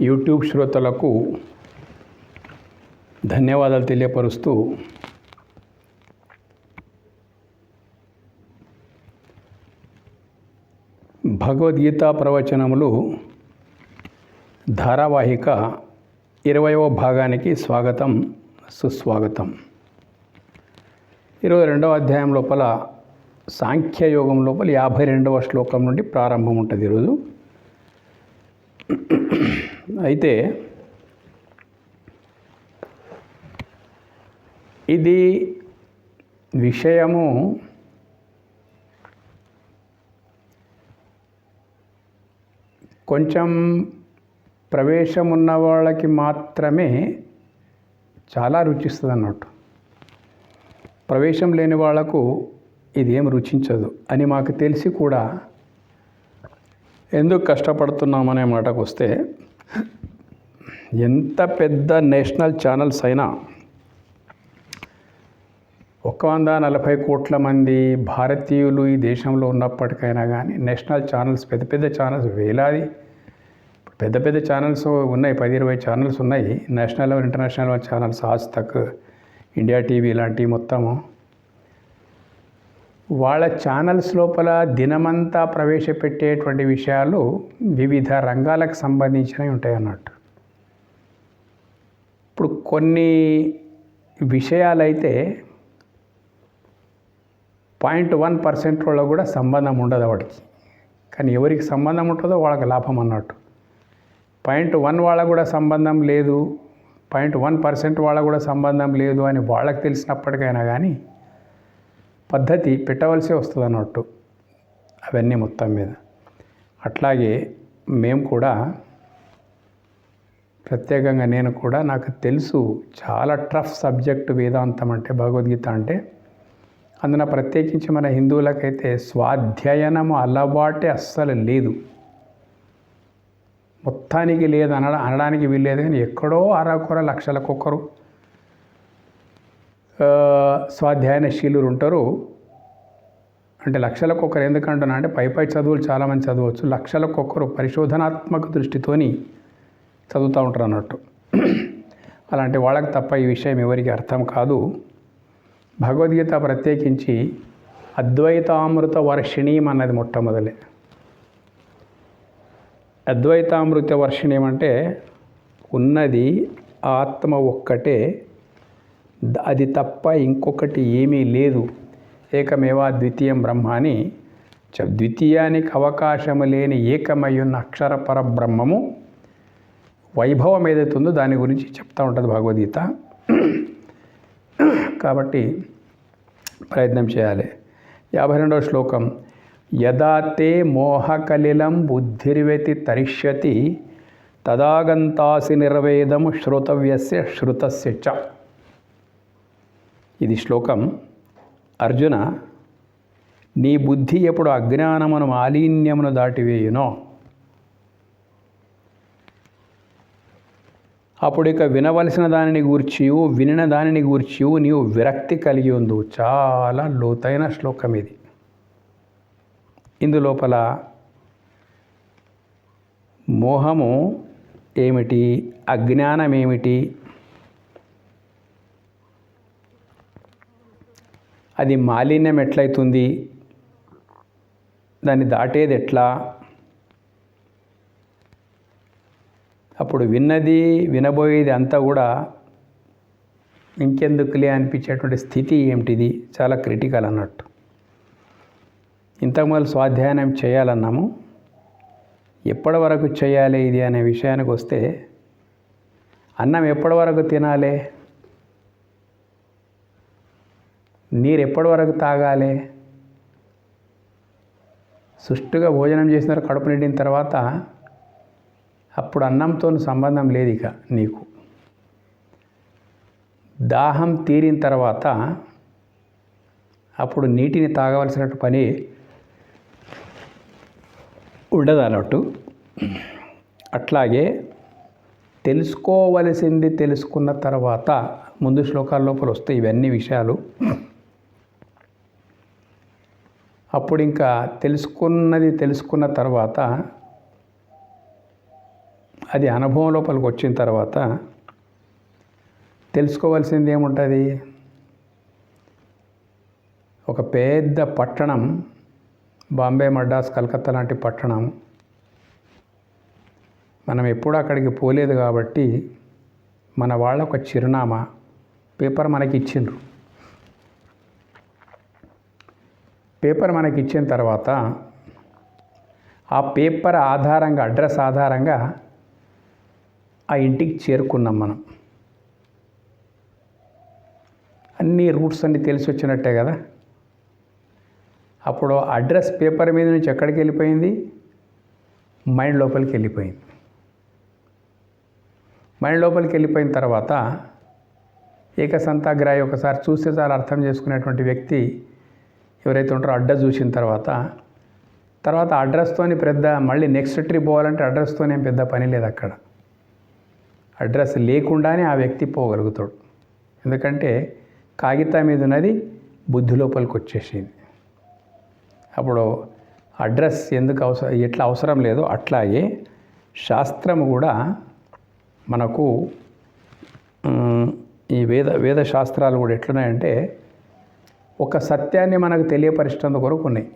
YouTube శ్రోతలకు ధన్యవాదాలు తెలియపరుస్తూ భగవద్గీత ప్రవచనములు ధారావాహిక 20వ భాగానికి స్వాగతం, సుస్వాగతం. 22వ అధ్యాయం లోపల సాంఖ్యయోగం లోపల 52వ శ్లోకం నుండి ప్రారంభం ఉంటుంది ఈరోజు. అయితే ఇది విషయము కొంచెం ప్రవేశం ఉన్న వాళ్ళకి మాత్రమే చాలా రుచిస్తుంది అన్నట్టు. ప్రవేశం లేని వాళ్లకు ఇదేం రుచించదు అని మాకు తెలిసి కూడా ఎందుకు కష్టపడుతున్నామనే మాటకు వస్తే, ఎంత పెద్ద నేషనల్ ఛానల్స్ అయినా 140 కోట్ల మంది భారతీయులు ఈ దేశంలో ఉన్నప్పటికైనా కానీ నేషనల్ ఛానల్స్, పెద్ద పెద్ద ఛానల్స్, వేలాది పెద్ద పెద్ద ఛానల్స్ ఉన్నాయి, 10-20 ఛానల్స్ ఉన్నాయి. National level, international level channels, Aaj Tak, India TV ఇలాంటివి మొత్తము. వాళ్ళ ఛానల్స్ లోపల దినమంతా ప్రవేశపెట్టేటువంటి విషయాలు వివిధ రంగాలకు సంబంధించినవి ఉంటాయి అన్నట్టు. ఇప్పుడు కొన్ని విషయాలైతే 0.1% వాళ్ళకు కూడా సంబంధం ఉండదు వాడికి, కానీ ఎవరికి సంబంధం ఉంటుందో వాళ్ళకి లాభం అన్నట్టు. 0.1 వాళ్ళకు కూడా సంబంధం లేదు, 0.1% వాళ్ళకు కూడా సంబంధం లేదు అని వాళ్ళకి తెలిసినప్పటికైనా కానీ పద్ధతి పెట్టవలసి వస్తుంది అన్నట్టు అవన్నీ మొత్తం మీద. అట్లాగే మేము కూడా ప్రత్యేకంగా నేను కూడా, నాకు తెలుసు చాలా టఫ్ సబ్జెక్టు వేదాంతం అంటే, భగవద్గీత అంటే. అందున ప్రత్యేకించి మన హిందువులకైతే స్వాధ్యయనము అలవాటే అస్సలు లేదు, మొత్తానికి లేదు అనడానికి వీల్లేదు. కానీ ఎక్కడో అరకొర లక్షలకొకరు స్వాధ్యాయనశీలురు ఉంటారు. అంటే లక్షలకొకరు ఎందుకంటున్నా అంటే పై చదువులు చాలామంది చదవచ్చు, లక్షలకొకరు పరిశోధనాత్మక దృష్టితోని చదువుతూ ఉంటారు అన్నట్టు. అలాంటి వాళ్ళకి తప్ప ఈ విషయం ఎవరికి అర్థం కాదు. భగవద్గీత ప్రత్యేకించి అద్వైతామృత వర్షిణీం అన్నది మొట్టమొదలే. అద్వైతామృత వర్షిణీం అంటే ఉన్నది ఆత్మ ఒక్కటే, అది తప్ప ఇంకొకటి ఏమీ లేదు, ఏకమేవా ద్వితీయం బ్రహ్మ అని. ద్వితీయానికి అవకాశము లేని ఏకమయ్యున్న అక్షర పరబ్రహ్మము వైభవం ఏదైతుందో దాని గురించి చెప్తూ ఉంటుంది భగవద్గీత. కాబట్టి ప్రయత్నం చేయాలి. 52వ శ్లోకం, యదా తే మోహకలిలం బుద్ధిర్వ్యతి తరిష్యతి తదాగంతాసి నిర్వేదం శ్రోతవ్యస్య శ్రుతస్య చ. ఇది శ్లోకం. అర్జున, నీ బుద్ధి ఎప్పుడు అజ్ఞానమును మాలిన్యమును దాటివేయునో అప్పుడు ఇక వినవలసిన దానిని గూర్చియు వినిన దానిని గూర్చియు నీవు విరక్తి కలిగి ఉండు. చాలా లోతైన శ్లోకం ఇది. ఇందులోపల మోహము ఏమిటి, అజ్ఞానం ఏమిటి, అది మాలిన్యం ఎట్లయితుంది, దాన్ని దాటేది ఎట్లా, అప్పుడు విన్నది వినబోయేది అంతా కూడా ఇంకెందుకులే అనిపించేటువంటి స్థితి ఏమిటిది, చాలా క్రిటికల్ అన్నట్టు. ఇంతకు మొదలు స్వాధ్యాయనం చేయాలన్నాము, ఎప్పటి వరకు చేయాలి ఇది అనే విషయానికి వస్తే, అన్నం ఎప్పటి వరకు తినాలి, నీరు ఎప్పటి వరకు తాగాలి, సుష్టుగా భోజనం చేసిన కడుపు నిండిన తర్వాత అప్పుడు అన్నంతో సంబంధం లేదు ఇక నీకు. దాహం తీరిన తర్వాత అప్పుడు నీటిని తాగవలసిన పని ఉండదు అన్నట్టు. అట్లాగే తెలుసుకోవలసింది తెలుసుకున్న తర్వాత, ముందు శ్లోకాల లోపల వస్తాయి ఇవన్నీ విషయాలు. అప్పుడు ఇంకా తెలుసుకున్న తర్వాత అది అనుభవం లోపలికి వచ్చిన తర్వాత తెలుసుకోవాల్సింది ఏముంటుంది? ఒక పెద్ద పట్టణం, బాంబే, మద్రాస్, కలకత్తా లాంటి పట్టణం, మనం ఎప్పుడూ అక్కడికి పోలేదు కాబట్టి మన వాళ్ళ ఒక చిరునామా పేపర్ మనకి ఇచ్చిండ్రు. పేపర్ మనకి ఇచ్చిన తర్వాత ఆ పేపర్ ఆధారంగా, అడ్రస్ ఆధారంగా ఆ ఇంటికి చేరుకున్నాం. మనం అన్ని రూట్స్ అన్నీ తెలిసి వచ్చినట్టే కదా. అప్పుడు అడ్రస్ పేపర్ మీద నుంచి ఎక్కడికి వెళ్ళిపోయింది? మైండ్ లోపలికి వెళ్ళిపోయింది. మైండ్ లోపలికి వెళ్ళిపోయిన తర్వాత ఏకసంతాగ్రాహి ఒకసారి చూస్తే చాలా అర్థం చేసుకునేటువంటి వ్యక్తి ఎవరైతే ఉంటారో అడ్రస్ చూసిన తర్వాత అడ్రస్తోని మళ్ళీ నెక్స్ట్ ట్రిప్ పోవాలంటే అడ్రస్తోనే పెద్ద పని లేదు. అక్కడ అడ్రస్ లేకుండానే ఆ వ్యక్తి పోగలుగుతాడు. ఎందుకంటే కాగితం మీద ఉన్నది బుద్ధి లోపలికి వచ్చేసింది. అప్పుడు అడ్రస్ ఎట్లా అవసరం లేదో అట్లాగే శాస్త్రం కూడా మనకు ఈ వేద శాస్త్రాలు కూడా ఎట్లున్నాయంటే ఒక సత్యాన్ని మనకు తెలియపరిచేందుకు కొరకు ఉన్నాయి.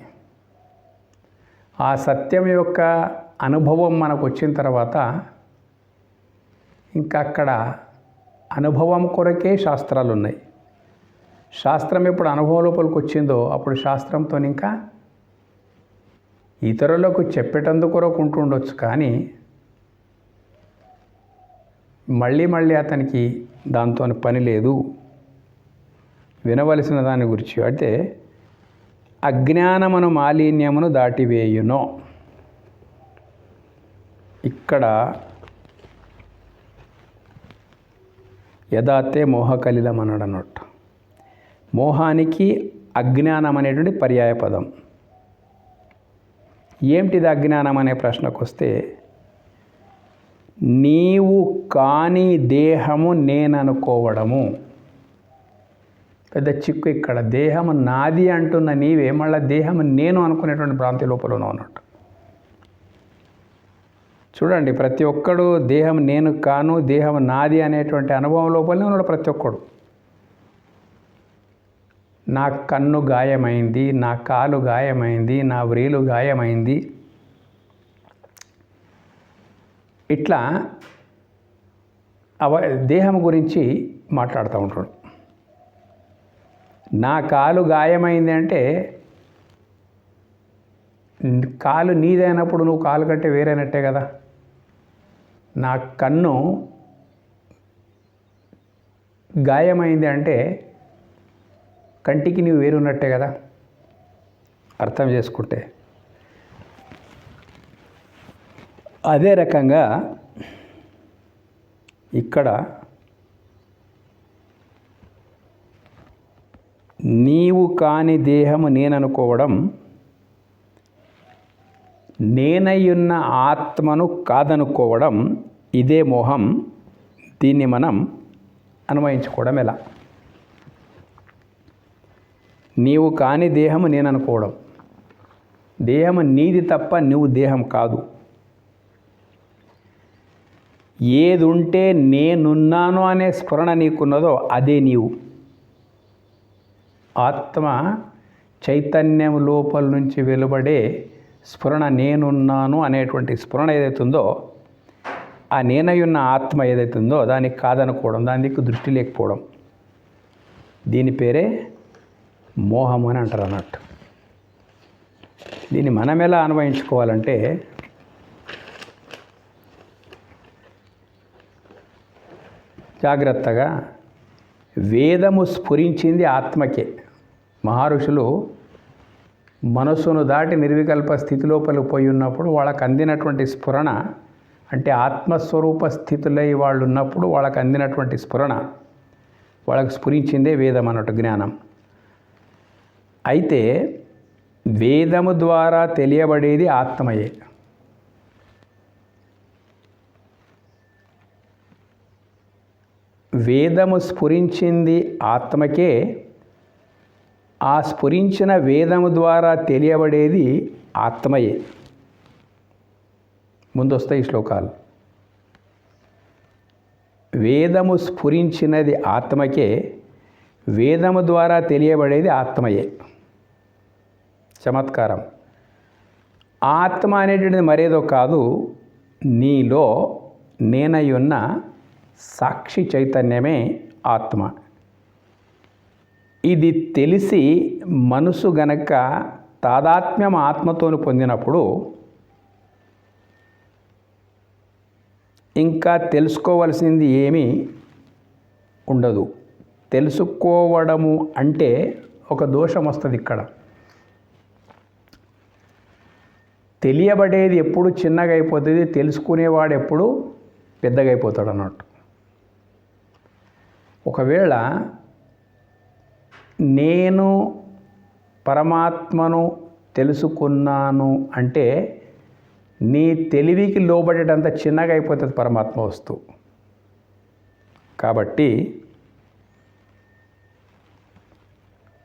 ఆ సత్యం యొక్క అనుభవం మనకు వచ్చిన తర్వాత ఇంకా అక్కడ అనుభవం కొరకే శాస్త్రాలు ఉన్నాయి. శాస్త్రం ఎప్పుడు అనుభవం లోపలికి వచ్చిందో అప్పుడు శాస్త్రంతో ఇంకా ఇతరులకు చెప్పేటందుకు కొరకు ఉంటుండొచ్చు, కానీ మళ్ళీ అతనికి దాంతో పని లేదు. వినవలసిన దాని గురించి అంటే అజ్ఞానమును మాలిన్యమును దాటివేయును. ఇక్కడ యథాతే మోహకలిలం అన్నాడు అన్నట్టు. మోహానికి అజ్ఞానం అనేటువంటి పర్యాయ పదం. ఏమిటిది అజ్ఞానం అనే ప్రశ్నకు వస్తే, నీవు కాని దేహము నేననుకోవడము పెద్ద చిక్కు. ఇక్కడ దేహము నాది అంటున్న నీవే మళ్ళీ దేహము నేను అనుకునేటువంటి భ్రాంతి లోపల ఉన్నట్టు. చూడండి, ప్రతి ఒక్కడు దేహం నేను కాను, దేహం నాది అనేటువంటి అనుభవం లోపలనే ఉన్నాడు ప్రతి ఒక్కడు. నా కన్ను గాయమైంది, నా కాలు గాయమైంది, నా వ్రేలు గాయమైంది, ఇట్లా దేహం గురించి మాట్లాడుతూ ఉంటాడు. నా కాలు గాయమైంది అంటే కాలు నీదైనప్పుడు నువ్వు కాలు కంటే వేరైనట్టే కదా. నా కన్ను గాయమైంది అంటే కంటికి నీవు వేరున్నట్టే కదా అర్థం చేసుకుంటే. అదే రకంగా ఇక్కడ నీవు కాని దేహము నేననుకోవడం, నేనయ్యున్న ఆత్మను కాదనుకోవడం, ఇదే మోహం. దీన్ని మనం అన్వయించుకోవడం ఎలా? నీవు కాని దేహము నేననుకోవడం, దేహము నీది తప్ప నువ్వు దేహం కాదు. ఏది ఉంటే నేనున్నాను అనే స్ఫురణ నీకున్నదో అదే నీవు. ఆత్మ చైతన్యం లోపల నుంచి వెలువడే స్ఫురణ నేనున్నాను అనేటువంటి స్ఫురణ ఏదైతుందో, ఆ నేనయున్న ఆత్మ ఏదైతుందో దానికి కాదనుకోవడం, దాని దిక్కు దృష్టి లేకపోవడం, దీని పేరే మోహం అని అంటారు అన్నట్టు. దీన్ని మనం ఎలా అన్వయించుకోవాలంటే, జాగ్రత్తగా వేదము స్ఫురించింది ఆత్మకే. మహర్షులు మనస్సును దాటి నిర్వికల్ప స్థితి లోపలికి పోయి ఉన్నప్పుడు వాళ్ళకు అందినటువంటి స్ఫురణ, అంటే ఆత్మస్వరూప స్థితులై వాళ్ళు ఉన్నప్పుడు వాళ్ళకు అందినటువంటి స్ఫురణ, వాళ్ళకు స్ఫురించిందే వేదం అన్నట్టు జ్ఞానం. అయితే వేదము ద్వారా తెలియబడేది ఆత్మయే. వేదము స్ఫురించింది ఆత్మకే, ఆ స్ఫురించిన వేదము ద్వారా తెలియబడేది ఆత్మయే. ముందొస్తాయి శ్లోకాలు. వేదము స్ఫురించినది ఆత్మకే, వేదము ద్వారా తెలియబడేది ఆత్మయే. చమత్కారం. ఆత్మ అనేటువంటిది మరేదో కాదు, నీలో నేనయ్యున్న సాక్షి చైతన్యమే ఆత్మ. ఇది తెలిసి మనసు గనక తాదాత్మ్యం ఆత్మతోను పొందినప్పుడు ఇంకా తెలుసుకోవలసింది ఏమీ ఉండదు. తెలుసుకోవడము అంటే ఒక దోషం వస్తుంది ఇక్కడ. తెలియబడేది ఎప్పుడు చిన్నగా అయిపోతుంది, తెలుసుకునేవాడు ఎప్పుడు పెద్దగా అయిపోతాడు అన్నట్టు. ఒకవేళ నేను పరమాత్మను తెలుసుకున్నాను అంటే నీ తెలివికి లోబడేటంత చిన్నగా అయిపోతుంది పరమాత్మ వస్తువు. కాబట్టి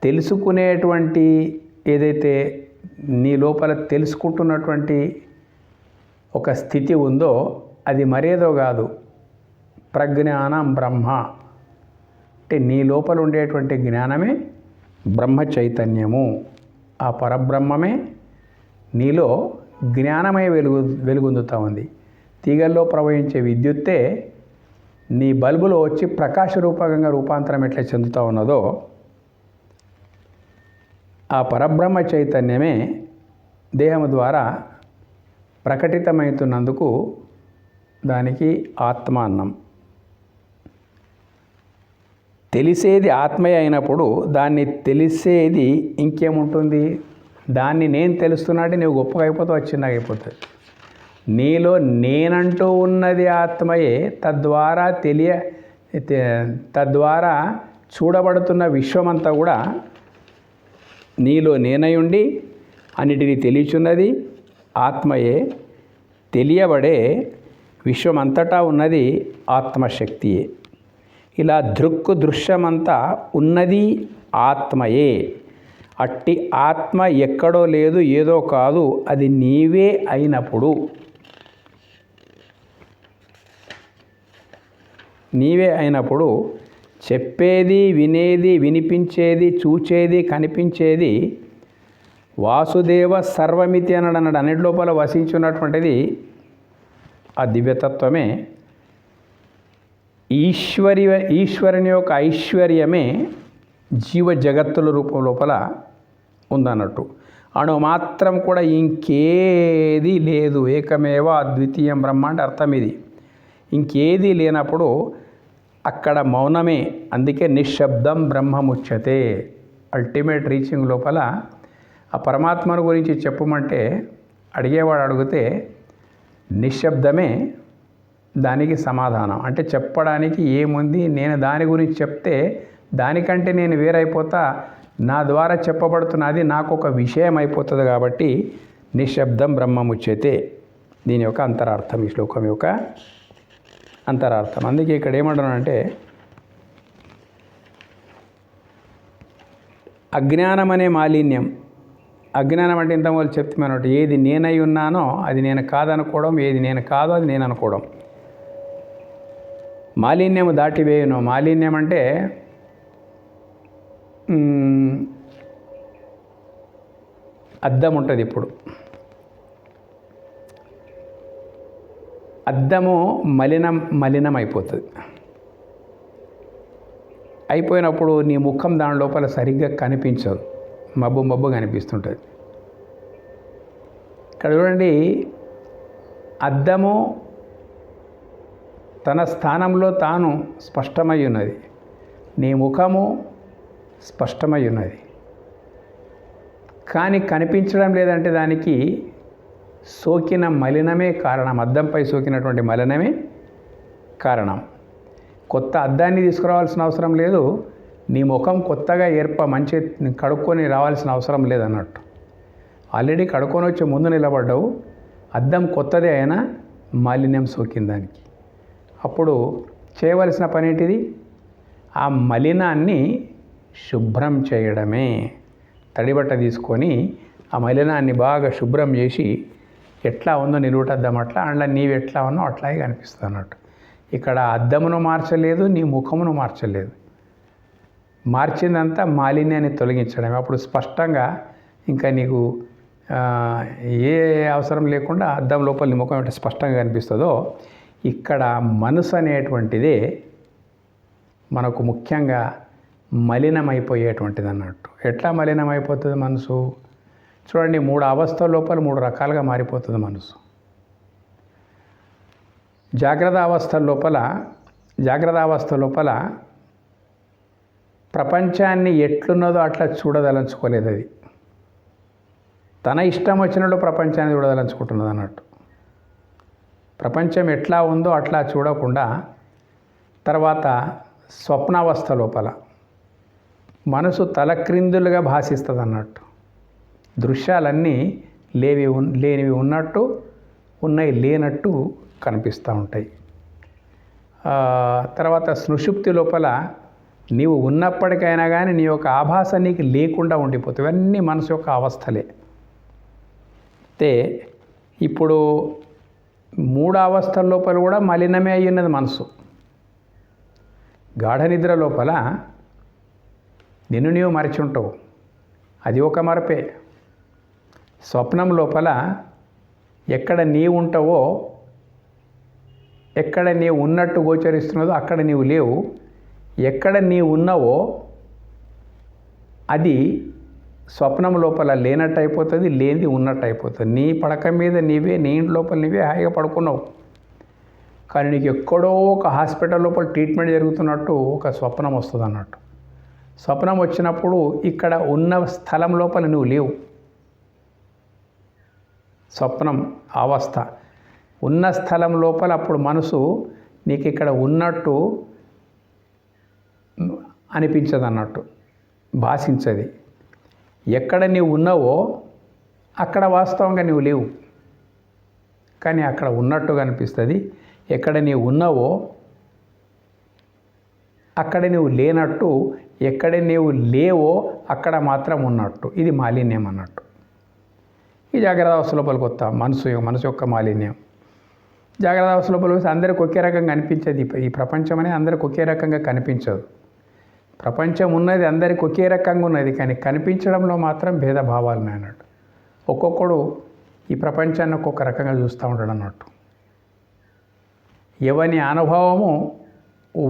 తెలుసుకునేటువంటి ఏదైతే నీ లోపల తెలుసుకుంటున్నటువంటి ఒక స్థితి ఉందో అది మరేదో కాదు, ప్రజ్ఞానం బ్రహ్మ. అంటే నీ లోపల ఉండేటువంటి జ్ఞానమే బ్రహ్మ చైతన్యము. ఆ పరబ్రహ్మమే నీలో జ్ఞానమై వెలుగొందుతూ ఉంది. తీగల్లో ప్రవహించే విద్యుత్తే నీ బల్బులో వచ్చి ప్రకాశ రూపకంగా రూపాంతరం ఎట్లా చెందుతూ ఉన్నదో ఆ పరబ్రహ్మ చైతన్యమే దేహము ద్వారా ప్రకటితమవుతున్నందుకు దానికి ఆత్మ అన్నం. తెలిసేది ఆత్మయే అయినప్పుడు దాన్ని తెలిసేది ఇంకేముంటుంది? దాన్ని నేను తెలుస్తున్నాడే నువ్వు గొప్పగా అయిపోతావు, చిన్నగా అయిపోతుంది. నీలో నేనంటూ ఉన్నది ఆత్మయే. తద్వారా చూడబడుతున్న విశ్వమంతా కూడా నీలో నేనై ఉండి అన్నిటినీ తెలియచున్నది ఆత్మయే. తెలియబడే విశ్వమంతటా ఉన్నది ఆత్మశక్తియే. ఇలా దృశ్యమంతా ఉన్నది ఆత్మయే. అట్టి ఆత్మ ఎక్కడో లేదు, ఏదో కాదు, అది నీవే అయినప్పుడు, చెప్పేది, వినేది, వినిపించేది, చూచేది, కనిపించేది వాసుదేవ సర్వమితి అన్నాడు. అన్నిటి లోపల వసించున్నటువంటిది ఆ దివ్యతత్వమే. ఈశ్వరుని యొక్క ఐశ్వర్యమే జీవ జగత్తుల రూపం లోపల ఉందన్నట్టు. అణు మాత్రం కూడా ఇంకేది లేదు. ఏకమేవ అద్వితీయం బ్రహ్మ అంటే అర్థం ఇది. ఇంకేది లేనప్పుడు అక్కడ మౌనమే. అందుకే నిశ్శబ్దం బ్రహ్మముచ్యతే. అల్టిమేట్ రీచింగ్ లోపల ఆ పరమాత్మను గురించి చెప్పమంటే అడిగేవాడు అడిగితే నిశ్శబ్దమే దానికి సమాధానం. అంటే చెప్పడానికి ఏముంది, నేను దాని గురించి చెప్తే దానికంటే నేను వేరైపోతా, నా ద్వారా చెప్పబడుతున్నది నాకు ఒక విషయం అయిపోతుంది. కాబట్టి నిశ్శబ్దం బ్రహ్మముచ్యతే దీని యొక్క అంతరార్థం, ఈ శ్లోకం యొక్క అంతరార్థం. అందుకే ఇక్కడ ఏమంటున్నానంటే అజ్ఞానం అనే మాలిన్యం. అజ్ఞానం అంటే ఇంతకుముందు చెప్తున్నాను, ఏది నేనై ఉన్నానో అది నేను కాదనుకోవడం, ఏది నేను కాదో అది నేను అనుకోవడం. మాలిన్యము దాటివేయును. మాలిన్యం అంటే అద్దం ఉంటుంది. ఇప్పుడు అద్దము మలినం అయిపోతుంది. అయిపోయినప్పుడు నీ ముఖం దాని లోపల సరిగ్గా కనిపించదు, మబ్బు కనిపిస్తుంటుంది. ఇక్కడ చూడండి, అద్దము తన స్థానంలో తాను స్పష్టమై ఉన్నది, నీ ముఖము స్పష్టమై ఉన్నది. కానీ కనిపించడం లేదంటే దానికి సోకిన మలినమే కారణం. అద్దంపై సోకినటువంటి మలినమే కారణం. కొత్త అద్దాన్ని తీసుకురావాల్సిన అవసరం లేదు. నీ ముఖం కొత్తగా మంచి కడుక్కొని రావాల్సిన అవసరం లేదన్నట్టు. ఆల్రెడీ కడుక్కొని వచ్చి ముందు నిలబడ్డావు, అద్దం కొత్తదే అయినా మాలిన్యం సోకింది దానికి. అప్పుడు చేయవలసిన పని ఏంటిది? ఆ మలినాన్ని శుభ్రం చేయడమే. తడిబట్ట తీసుకొని ఆ మలినాన్ని బాగా శుభ్రం చేసి ఎట్లా ఉందో నిలువుటద్దాం అట్లా అందులో నీవు ఎట్లా ఉన్నావు అట్లాగే కనిపిస్తుంది అన్నట్టు. ఇక్కడ అద్దమును మార్చలేదు, నీ ముఖమును మార్చలేదు. మార్చిందంతా మాలిన్యాన్ని తొలగించడమే. అప్పుడు స్పష్టంగా ఇంకా నీకు ఏ అవసరం లేకుండా అద్దం లోపల నీ ముఖం ఎంత స్పష్టంగా కనిపిస్తుందో, ఇక్కడ మనసు అనేటువంటిదే మనకు ముఖ్యంగా మలినమైపోయేటువంటిది అన్నట్టు. ఎట్లా మలినమైపోతుంది మనసు? చూడండి, 3 అవస్థల లోపల 3 రకాలుగా మారిపోతుంది మనసు. జాగ్రత్త అవస్థ లోపల ప్రపంచాన్ని ఎట్లున్నదో అట్లా చూడదలుచుకోలేదు. అది తన ఇష్టం వచ్చినట్టు ప్రపంచాన్ని చూడదలుచుకుంటున్నది అన్నట్టు. ప్రపంచం ఎట్లా ఉందో అట్లా చూడకుండా తర్వాత స్వప్నావస్థ లోపల మనసు తలక్రిందులుగా భాషిస్తుంది అన్నట్టు. దృశ్యాలన్నీ లేనివి ఉన్నట్టు, ఉన్నాయి లేనట్టు కనిపిస్తూ ఉంటాయి. తర్వాత సుషుప్తి లోపల నీవు ఉన్నప్పటికైనా కానీ నీ యొక్క ఆభాస నీకు లేకుండా ఉండిపోతాయి. ఇవన్నీ మనసు యొక్క అవస్థలే. అయితే ఇప్పుడు 3 అవస్థల లోపల కూడా మలినమే అయ్యున్నది మనసు. గాఢ నిద్ర లోపల నిన్ను నీవు మరచి ఉంటావు, అది ఒక మరపే. స్వప్నం లోపల ఎక్కడ నీవు ఉంటావో, ఎక్కడ నీవు ఉన్నట్టు గోచరిస్తున్నదో అక్కడ నీవు లేవు. ఎక్కడ నీవు ఉన్నావో అది స్వప్నం లోపల లేనట్టు అయిపోతుంది, లేనిది ఉన్నట్టు అయిపోతుంది. నీ పడక మీద నీవే, నీ ఇంటి లోపల నీవే హాయిగా పడుకున్నావు, కానీ నీకు ఎక్కడో ఒక హాస్పిటల్ లోపల ట్రీట్మెంట్ జరుగుతున్నట్టు ఒక స్వప్నం వస్తుంది అన్నట్టు. స్వప్నం వచ్చినప్పుడు ఇక్కడ ఉన్న స్థలం లోపల నువ్వు లేవు. స్వప్నం అవస్థ ఉన్న స్థలం లోపల అప్పుడు మనసు నీకు ఇక్కడ ఉన్నట్టు అనిపించదు అన్నట్టు, భాషించది. ఎక్కడ నీవు ఉన్నావో అక్కడ వాస్తవంగా నీవు లేవు, కానీ అక్కడ ఉన్నట్టుగా అనిపిస్తుంది. ఎక్కడ నీవు ఉన్నావో అక్కడ నీవు లేనట్టు, ఎక్కడ నీవు లేవో అక్కడ మాత్రం ఉన్నట్టు. ఇది మాలిన్యం అన్నట్టు. ఈ జాగ్రత్త అవస్థ లోపలికి వస్తాం. మనసు యొక్క మాలిన్యం. జాగ్రత్త అవస్థ లోపలికి అందరికి ఒకే రకంగా కనిపించదు. ఈ ప్రపంచం అనేది అందరికి ఒకే రకంగా కనిపించదు. ప్రపంచం ఉన్నది అందరికి ఒకే రకంగా ఉన్నది, కానీ కనిపించడంలో మాత్రం భేదభావాలు ఉన్నాయి అన్నట్టు. ఒక్కొక్కడు ఈ ప్రపంచాన్ని ఒక్కొక్క రకంగా చూస్తూ ఉంటాడు అన్నట్టు. ఎవని అనుభవము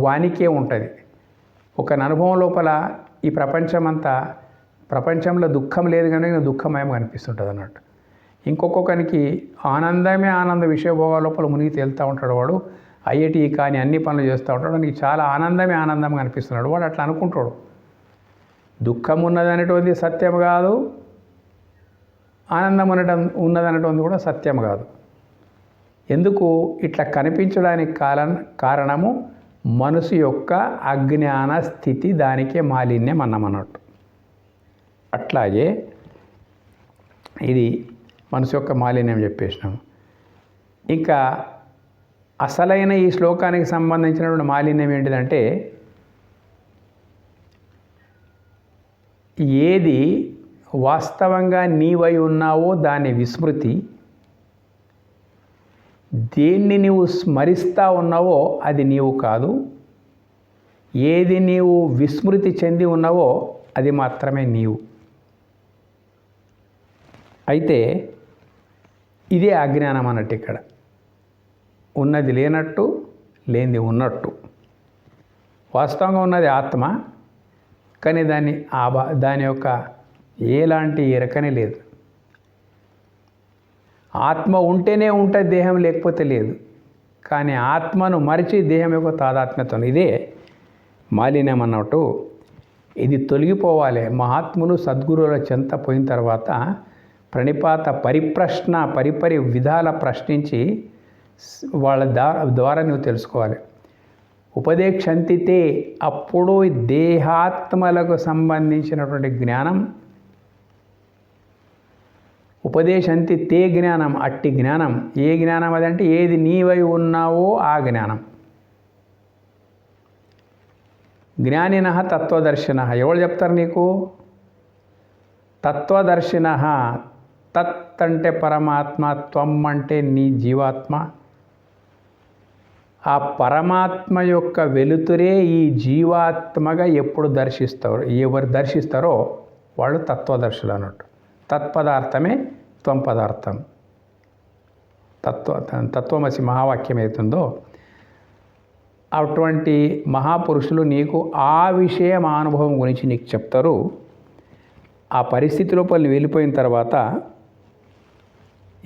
వానికే ఉంటుంది. ఒకని అనుభవం లోపల ఈ ప్రపంచంలో దుఃఖం లేదు కానీ దుఃఖమయం కనిపిస్తుంటుంది అన్నట్టు. ఇంకొకరికి ఆనందమే విషయభోగాల లోపల మునిగి తేలుతూ ఉంటాడు. వాడు ఐఐటి కానీ అన్ని పనులు చేస్తూ ఉంటాడు, నీకు చాలా ఆనందంగా కనిపిస్తున్నాడు. వాడు అట్లా అనుకుంటాడు. దుఃఖం ఉన్నదనేటువంటిది సత్యం కాదు, ఆనందం ఉన్నదనేటువంటిది కూడా సత్యం కాదు. ఎందుకు ఇట్లా కనిపించడానికి కారణము మనసు యొక్క అజ్ఞాన స్థితి, దానికే మాలిన్యం అన్నమన్నట్టు. అట్లాగే ఇది మనసు యొక్క మాలిన్యం చెప్పేసినాము. ఇంకా అసలైన ఈ శ్లోకానికి సంబంధించినటువంటి మాలిన్యం ఏంటిదంటే, ఏది వాస్తవంగా నీవై ఉన్నావో దాని విస్మృతి, దేన్ని నీవు స్మరిస్తూ ఉన్నావో అది నీవు కాదు, ఏది నీవు విస్మృతి చెంది ఉన్నావో అది మాత్రమే నీవు. అయితే ఇదే అజ్ఞానం అన్నట్టు. ఇక్కడ ఉన్నది లేనట్టు, లేనిది ఉన్నట్టు. వాస్తవంగా ఉన్నది ఆత్మ, కానీ దాని యొక్క ఎలాంటి ఎరకనే లేదు. ఆత్మ ఉంటేనే ఉంటుంది, దేహం లేకపోతే లేదు. కానీ ఆత్మను మరిచి దేహం యొక్క తాదాత్మ్యత, ఇదే మాలిన్యం అన్నట్టు. ఇది తొలగిపోవాలి. మహాత్ములు సద్గురువుల చెంత పోయిన తర్వాత ప్రణిపాత పరిపరి విధాల ప్రశ్నించి వాళ్ళ ద్వారా నువ్వు తెలుసుకోవాలి. ఉపదేశంతితే, అప్పుడు దేహాత్మలకు సంబంధించినటువంటి జ్ఞానం. ఉపదేశంతి తే జ్ఞానం, అట్టి జ్ఞానం. ఏ జ్ఞానం అదంటే ఏది నీవై ఉన్నావో ఆ జ్ఞానం. జ్ఞానిన తత్వదర్శిన. ఎవరు చెప్తారు నీకు? తత్వదర్శిన. తత్ అంటే పరమాత్మ, త్వం అంటే నీ జీవాత్మ. ఆ పరమాత్మ యొక్క వెలుతురే ఈ జీవాత్మగా ఎవరు దర్శిస్తారో వాళ్ళు తత్వదర్శులు అన్నట్టు. తత్పదార్థమే త్వం పదార్థం. తత్వమసి మహావాక్యం అవుతుందో అటువంటి మహాపురుషులు నీకు ఆ విషయం అనుభవం గురించి నీకు చెప్తారు. ఆ పరిస్థితి లోపల వెళ్ళిపోయిన తర్వాత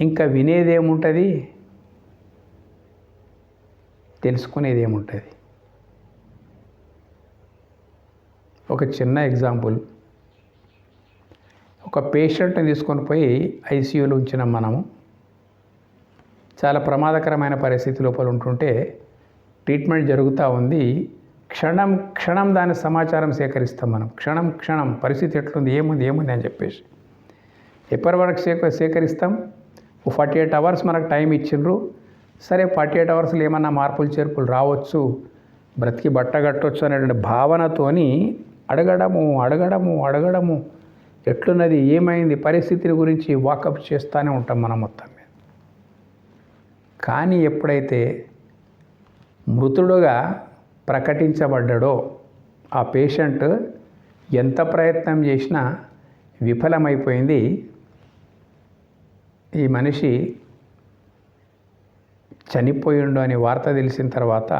ఇంకా వినేదేముంటుంది, తెలుసుకునేది ఏముంటుంది. ఒక చిన్న ఎగ్జాంపుల్, ఒక పేషెంట్ని తీసుకొని పోయి ఐసీయూలో ఉంచినాం మనము. చాలా ప్రమాదకరమైన పరిస్థితి లోపల ఉంటుంటే ట్రీట్మెంట్ జరుగుతూ ఉంది. క్షణం క్షణం దాని సమాచారం సేకరిస్తాం మనం. క్షణం క్షణం పరిస్థితి ఎట్లుంది, ఏముంది అని చెప్పేసి ఎప్పటి వరకు సేకరిస్తాం. 48 అవర్స్ మనకు టైం ఇచ్చిండ్రు. సరే 48 అవర్స్లో ఏమన్నా మార్పులు చేర్పులు రావచ్చు, బ్రతికి బట్టగట్టవచ్చు అనేటువంటి భావనతోని అడగడము ఎట్లున్నది, ఏమైంది, పరిస్థితిని గురించి వాకప్ చేస్తూనే ఉంటాం మనం మొత్తం మీద. కానీ ఎప్పుడైతే మృతుడుగా ప్రకటించబడ్డాడో ఆ పేషెంట్ ఎంత ప్రయత్నం చేసినా విఫలమైపోయింది. ఈ మనిషి చనిపోయిండు అని వార్త తెలిసిన తర్వాత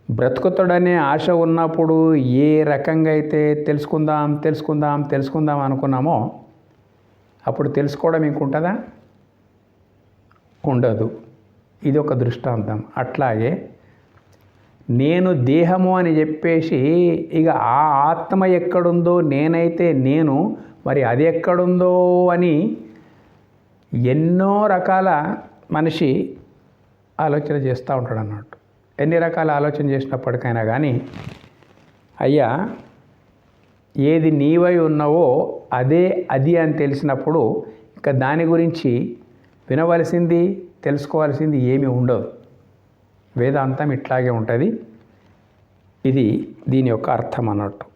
బ్రతుకుతాడనే ఆశ ఉన్నప్పుడు ఏ రకంగా అయితే తెలుసుకుందాం అనుకున్నామో అప్పుడు తెలుసుకోవడం ఇంకుంటుందా? ఉండదు. ఇది ఒక దృష్టాంతం. అట్లాగే నేను దేహము అని చెప్పేసి ఇక ఆ ఆత్మ ఎక్కడుందో నేనైతే నేను మరి అది ఎక్కడుందో అని ఎన్నో రకాల మనిషి ఆలోచన చేస్తూ ఉంటాడు అన్నట్టు. ఎన్ని రకాల ఆలోచన చేసినప్పటికైనా కానీ అయ్యా ఏది నీవై ఉన్నావో అదే అది అని తెలిసినప్పుడు ఇంకా దాని గురించి వినవలసింది తెలుసుకోవాల్సింది ఏమీ ఉండదు. వేదాంతం ఇట్లాగే ఉంటుంది. ఇది దీని యొక్క అర్థం అన్నట్టు.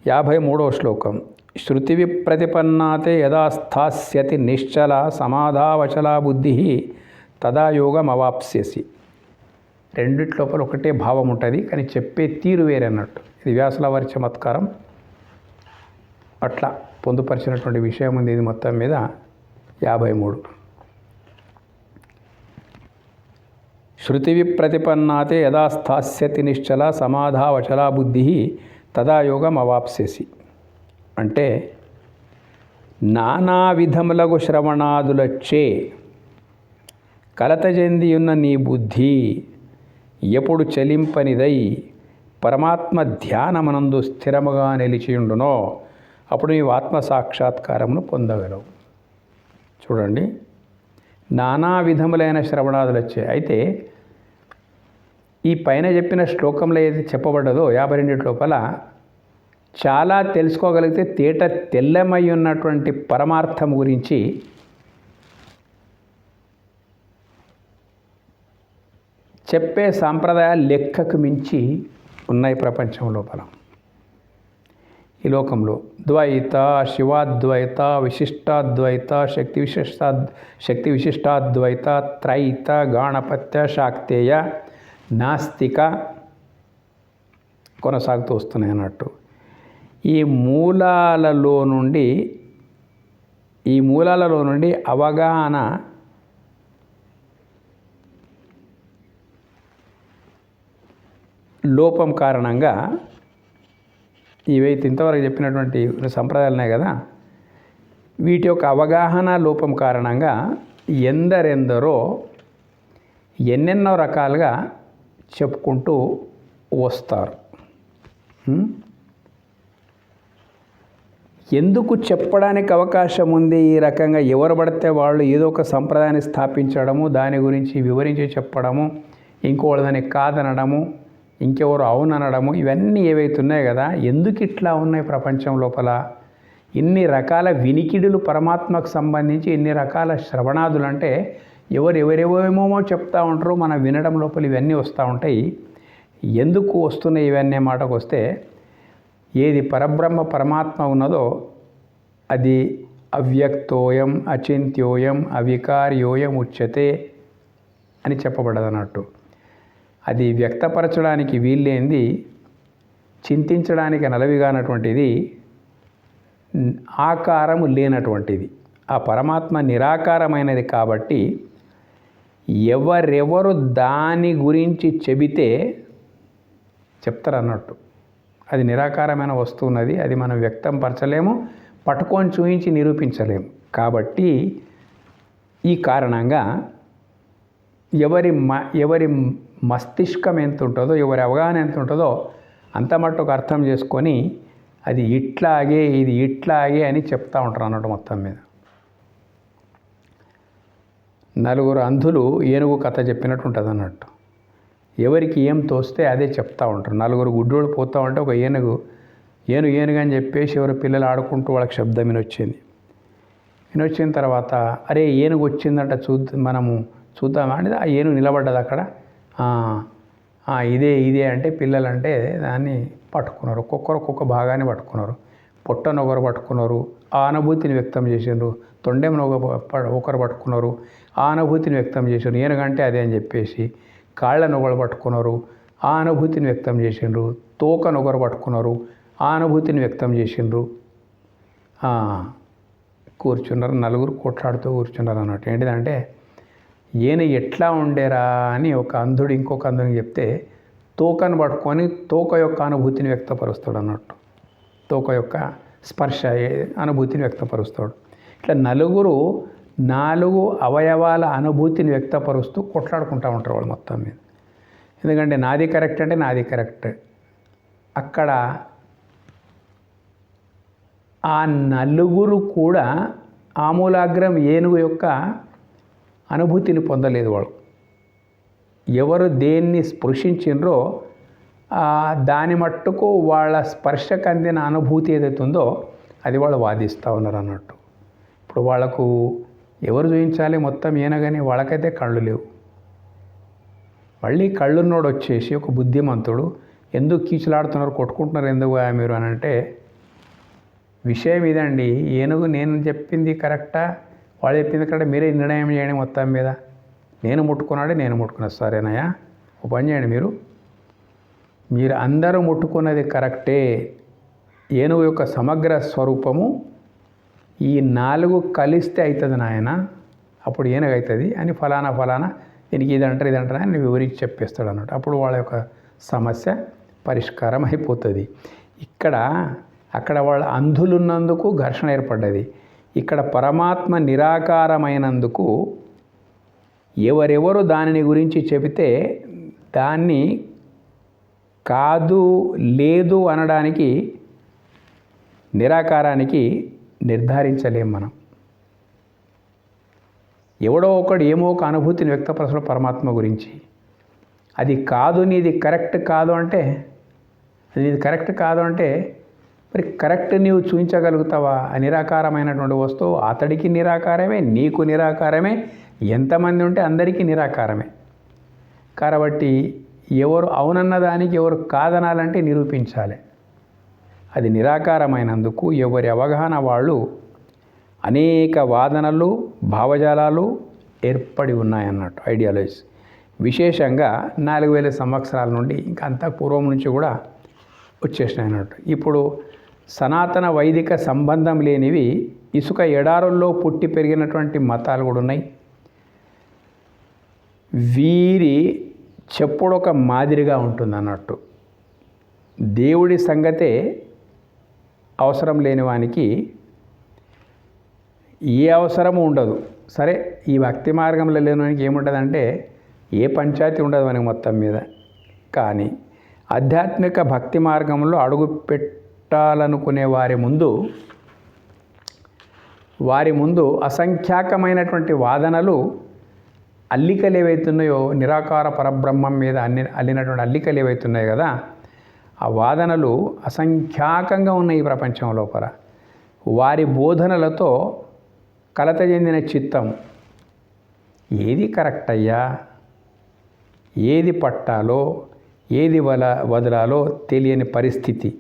53వ శ్లోకం. శృతి విప్రతిపన్నాతే యదా స్థాస్యతి నిశ్చల సమాధావచలా బుద్ధి తదా యోగం అవాప్స్యసి. రెండిట్లోపల ఒకటే భావం ఉంటుంది, కానీ చెప్పే తీరు వేరే అన్నట్టు. ఇది వ్యాసుల వారి చమత్కారం. అట్లా పొందుపరిచినటువంటి విషయం ఉంది ఇది మొత్తం మీద. 53. శృతి విప్రతిపన్నాతే యదా స్థాస్యతి నిశ్చల సమాధావచలా బుద్ధి తదా యోగం అవాప్స్యసి అంటే నానా విధములగు శ్రవణాదులచ్చే కలత చెందియున్న నీ బుద్ధి ఎప్పుడు చలింపనిదై పరమాత్మ ధ్యానమనందు స్థిరముగా నిలిచియుండునో అప్పుడు నీవు ఆత్మ సాక్షాత్కారమును పొందగలవు. చూడండి, నానా విధములైన శ్రవణాదులు వచ్చాయి. అయితే ఈ పైన చెప్పిన శ్లోకంలో ఏది చెప్పబడ్డదో 52 లోపల చాలా తెలుసుకోగలిగితే తెల్లమై ఉన్నటువంటి పరమార్థం గురించి చెప్పే సాంప్రదాయాలు లెక్కకు మించి ఉన్నాయి ప్రపంచం లోపల. ఈ లోకంలో ద్వైత, శివాద్వైత, విశిష్టాద్వైత, శక్తి విశిష్టాద్వైత, త్రైత, గాణపత్య, శాక్తేయ, నాస్తిక కొనసాగుతూ వస్తున్నాయి అన్నట్టు. ఈ మూలాలలో నుండి అవగాహన లోపం కారణంగా ఇవైతే ఇంతవరకు చెప్పినటువంటి సంప్రదాయాలు ఉన్నాయి కదా, వీటి యొక్క అవగాహన లోపం కారణంగా ఎందరెందరో ఎన్నెన్నో రకాలుగా చెప్పుకుంటూ వస్తారు. ఎందుకు చెప్పడానికి అవకాశం ఉంది? ఈ రకంగా ఎవరు పడితే వాళ్ళు ఏదో ఒక సంప్రదాయాన్ని స్థాపించడము, దాని గురించి వివరించి చెప్పడము, ఇంకోళ్ళదని కాదనడము, ఇంకెవరు అవుననడము, ఇవన్నీ ఏవైతున్నాయి కదా, ఎందుకు ఇట్లా ఉన్నాయి ప్రపంచం లోపల? ఇన్ని రకాల వినికిడులు పరమాత్మకు సంబంధించి, ఇన్ని రకాల శ్రవణాదులు అంటే ఎవరెవరేమో చెప్తూ ఉంటారు, మనం వినడం లోపల ఇవన్నీ వస్తూ ఉంటాయి. ఎందుకు వస్తున్నాయి ఇవన్నీ మాటకు వస్తే, ఏది పరబ్రహ్మ పరమాత్మ ఉన్నదో అది అవ్యక్తోయం అచింత్యోయం అవికార్యోయం ఉచ్యతే అని చెప్పబడ్డది అన్నట్టు. అది వ్యక్తపరచడానికి వీల్లేంది, చింతించడానికి నలవిగానటువంటిది, ఆకారము లేనటువంటిది. ఆ పరమాత్మ నిరాకారమైనది కాబట్టి ఎవరెవరు దాని గురించి చెబితే చెప్తారన్నట్టు. అది నిరాకారమైన వస్తువు ఉన్నది, అది మనం వ్యక్తం పరచలేము, పట్టుకొని చూపించి నిరూపించలేము. కాబట్టి ఈ కారణంగా ఎవరి మస్తిష్కం ఎంత ఉంటుందో, ఎవరి అవగాహన ఎంత ఉంటుందో అంత మట్టుకు అర్థం చేసుకొని అది ఇట్లాగే ఇది ఇట్లాగే అని చెప్తూ ఉంటారు అన్నట్టు. మొత్తం మీద నలుగురు అంధులు ఏనుగు కథ చెప్పినట్టు ఉంటుంది అన్నట్టు. ఎవరికి ఏం తోస్తే అదే చెప్తూ ఉంటారు. నలుగురు గుడ్డోళ్ళు పోతూ ఉంటే ఒక ఏనుగు అని చెప్పేసి ఎవరు పిల్లలు ఆడుకుంటూ వాళ్ళకి శబ్దం వినొచ్చిన తర్వాత, అరే ఏనుగు వచ్చిందంట మనము చూద్దామా అంటే ఆ ఏనుగు నిలబడ్డది అక్కడ. ఇదే అంటే పిల్లలంటే దాన్ని పట్టుకున్నారు. ఒక్కొక్క భాగాన్ని పట్టుకున్నారు. పొట్టను ఒకరు పట్టుకున్నారు, ఆ అనుభూతిని వ్యక్తం చేసిండ్రు. తొండెంను ఒకరు పట్టుకున్నారు, ఆ అనుభూతిని వ్యక్తం చేసిండ్రు. ఏనుగంటే అదే అని చెప్పేసి కాళ్ళను ఒకరు పట్టుకున్నారు, ఆ అనుభూతిని వ్యక్తం చేసిండ్రు. తోకను ఒకరు పట్టుకున్నారు, ఆ అనుభూతిని వ్యక్తం చేసిండ్రు. కూర్చున్నారు, నలుగురు కొట్లాడుతూ కూర్చున్నారు అన్నట్టు. ఏంటిదంటే ఈయన ఎట్లా ఉండేరా అని ఒక అంధుడు ఇంకొక అంధుడికి చెప్తే తోకను పట్టుకొని తోక యొక్క అనుభూతిని వ్యక్తపరుస్తాడు అన్నట్టు. తోక యొక్క స్పర్శ అనుభూతిని వ్యక్తపరుస్తాడు. ఇట్లా నలుగురు 4 అవయవాల అనుభూతిని వ్యక్తపరుస్తూ కొట్లాడుకుంటూ ఉంటారు వాళ్ళు మొత్తం మీద. ఎందుకంటే నాది కరెక్ట్ అంటే నాది కరెక్ట్. అక్కడ ఆ నలుగురు కూడా ఆమూలాగ్రం ఏనుగు యొక్క అనుభూతిని పొందలేదు. వాళ్ళు ఎవరు దేన్ని స్పృశించిండ్రో దాని మట్టుకు వాళ్ళ స్పర్శకు అందిన అనుభూతి ఏదైతే ఉందో అది వాళ్ళు వాదిస్తూ ఉన్నారు అన్నట్టు. ఇప్పుడు వాళ్ళకు ఎవరు చూపించాలి మొత్తం ఏనగానే, వాళ్ళకైతే కళ్ళు లేవు. మళ్ళీ కళ్ళున్నోడు వచ్చేసి ఒక బుద్ధిమంతుడు, ఎందుకు కీచులాడుతున్నారు, కొట్టుకుంటున్నారు ఎందుకు మీరు అని అంటే, విషయం ఇదండి, ఏనుగు నేను చెప్పింది కరెక్టా వాళ్ళు చెప్పింది కరెక్టా మీరే నిర్ణయం చేయండి మొత్తం మీద. నేను ముట్టుకున్నా సరేనయ్యా, ఒక పని చేయండి, మీరు అందరూ ముట్టుకున్నది కరెక్టే. ఏనుగు యొక్క సమగ్ర స్వరూపము ఈ 4 కలిస్తే అవుతుంది నాయన, అప్పుడు ఏనుగు అవుతుంది అని ఫలానా దీనికి ఇదంటారు అని వివరించి చెప్పేస్తాడు అన్నట్టు. అప్పుడు వాళ్ళ యొక్క సమస్య పరిష్కారం అయిపోతుంది. అక్కడ వాళ్ళ అంధులున్నందుకు ఘర్షణ ఏర్పడ్డది. ఇక్కడ పరమాత్మ నిరాకారమైనందుకు ఎవరెవరు దానిని గురించి చెబితే దాన్ని కాదు లేదు అనడానికి, నిరాకారానికి నిర్ధారించలేం మనం. ఎవడో ఒకడు ఏమో ఒక అనుభూతిని వ్యక్తపరచడం పరమాత్మ గురించి. అది కాదు, నీది కరెక్ట్ కాదు అంటే, మరి కరెక్ట్ నీవు చూపించగలుగుతావా? నిరాకారమైనటువంటి వస్తువు అతడికి నిరాకారమే, నీకు నిరాకారమే, ఎంతమంది ఉంటే అందరికీ నిరాకారమే. కాబట్టి ఎవరు అవునన్న దానికి ఎవరు కాదనాలంటే నిరూపించాలి. అది నిరాకారమైనందుకు ఎవరి అవగాహన వాళ్ళు అనేక వాదనలు, భావజాలాలు ఏర్పడి ఉన్నాయన్నట్టు, ఐడియాలజీస్. విశేషంగా 4000 సంవత్సరాల నుండి ఇంకా అంత పూర్వం నుంచి కూడా వచ్చేసినాయి అన్నట్టు. ఇప్పుడు సనాతన వైదిక సంబంధం లేనివి ఇసుక ఎడారుల్లో పుట్టి పెరిగినటువంటి మతాలు కూడా ఉన్నాయి. వీరి చెప్పుడు ఒక మాదిరిగా ఉంటుంది అన్నట్టు. దేవుడి సంగతే అవసరం లేని వానికి ఏ అవసరము ఉండదు. సరే, ఈ భక్తి మార్గంలో లేనివానికి ఏముంటుందంటే ఏ పంచాయతీ ఉండదు మనకి మొత్తం మీద. కానీ ఆధ్యాత్మిక భక్తి మార్గంలో అడుగు పెట్టాలనుకునే వారి ముందు అసంఖ్యాకమైనటువంటి వాదనలు, అల్లికలు ఏవైతున్నాయో, నిరాకార పరబ్రహ్మం మీద అల్లినటువంటి అల్లికలు ఏవైతున్నాయి కదా, ఆ వాదనలు అసంఖ్యాకంగా ఉన్నాయి ఈ ప్రపంచం లోపల. వారి బోధనలతో కలత చెందిన చిత్తం ఏది కరెక్ట్ అయ్యా, ఏది పట్టాలో, ఏది వదలాలో తెలియని పరిస్థితి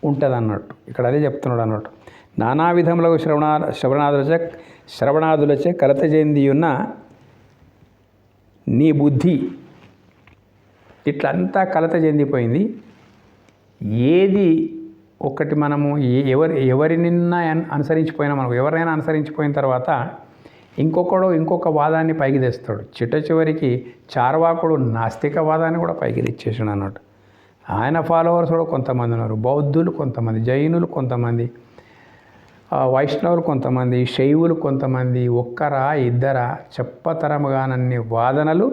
ఉంటుంది అన్నట్టు. ఇక్కడ అదే చెప్తున్నాడు అన్నట్టు. నానా విధములకు శ్రవణాదులచే కలత చెంది ఉన్న నీ బుద్ధి ఇట్లంతా కలత చెందిపోయింది. ఏది ఒకటి మనము ఎవరినిన్నా అనుసరించిపోయినా, మనకు ఎవరైనా అనుసరించిపోయిన తర్వాత ఇంకొకడు ఇంకొక వాదాన్ని పైకి తెస్తాడు. చివరికి చార్వాకుడు నాస్తికవాదాన్ని కూడా పైకి తెచ్చేసాడు అన్నట్టు. ఆయన ఫాలోవర్స్ కూడా కొంతమంది ఉన్నారు, బౌద్ధులు కొంతమంది, జైనులు కొంతమంది, వైష్ణవులు కొంతమంది, శైవులు కొంతమంది, ఒక్కరా ఇద్దరా చెప్పతరముగానన్ని వాదనలు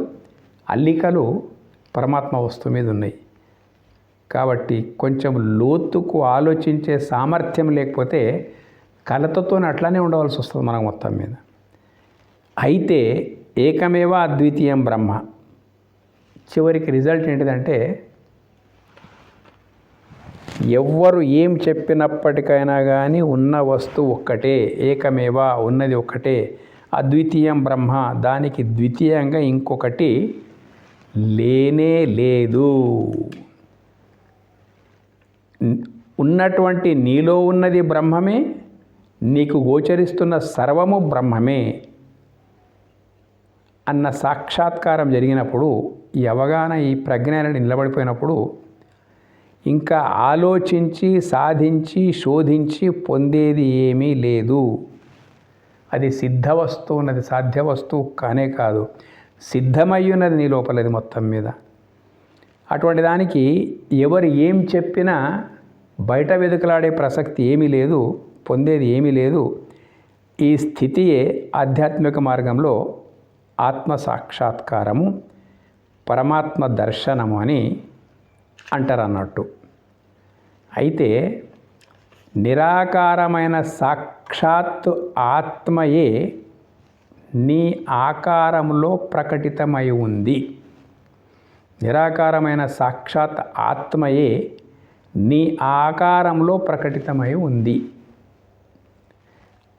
అల్లికలు పరమాత్మ వస్తువు మీద ఉన్నాయి. కాబట్టి కొంచెం లోతుకు ఆలోచించే సామర్థ్యం లేకపోతే కలతతో అట్లానే ఉండవలసి వస్తుంది మనకు మొత్తం మీద. అయితే ఏకమేవ అద్వితీయం బ్రహ్మ, చివరికి రిజల్ట్ ఏంటిదంటే ఎవ్వరు ఏం చెప్పినప్పటికైనా కానీ ఉన్న వస్తువు ఒక్కటే, ఏకమేవ ఉన్నది ఒక్కటే, అద్వితీయం బ్రహ్మ దానికి ద్వితీయంగా ఇంకొకటి లేనే లేదు. ఉన్నటువంటి నీలో ఉన్నది బ్రహ్మమే, నీకు గోచరిస్తున్న సర్వము బ్రహ్మమే అన్న సాక్షాత్కారం జరిగినప్పుడు, ఈ అవగాహన ఈ ప్రజ్ఞ అనేది నిలబడిపోయినప్పుడు ఇంకా ఆలోచించి సాధించి శోధించి పొందేది ఏమీ లేదు. అది సిద్ధ వస్తువు ఉన్నది, సాధ్య వస్తువు కానే కాదు, సిద్ధమయ్యున్నది నీ లోపలది మొత్తం మీద. అటువంటి దానికి ఎవరు ఏం చెప్పినా బయట వెతుకలాడే ప్రసక్తి ఏమీ లేదు, పొందేది ఏమీ లేదు. ఈ స్థితియే ఆధ్యాత్మిక మార్గంలో ఆత్మ సాక్షాత్కారము, పరమాత్మ దర్శనము అని అంటారు అన్నట్టు. అయితే నిరాకారమైన సాక్షాత్ ఆత్మయే నీ ఆకారంలో ప్రకటితమై ఉంది. నిరాకారమైన సాక్షాత్ ఆత్మయే నీ ఆకారంలో ప్రకటితమై ఉంది.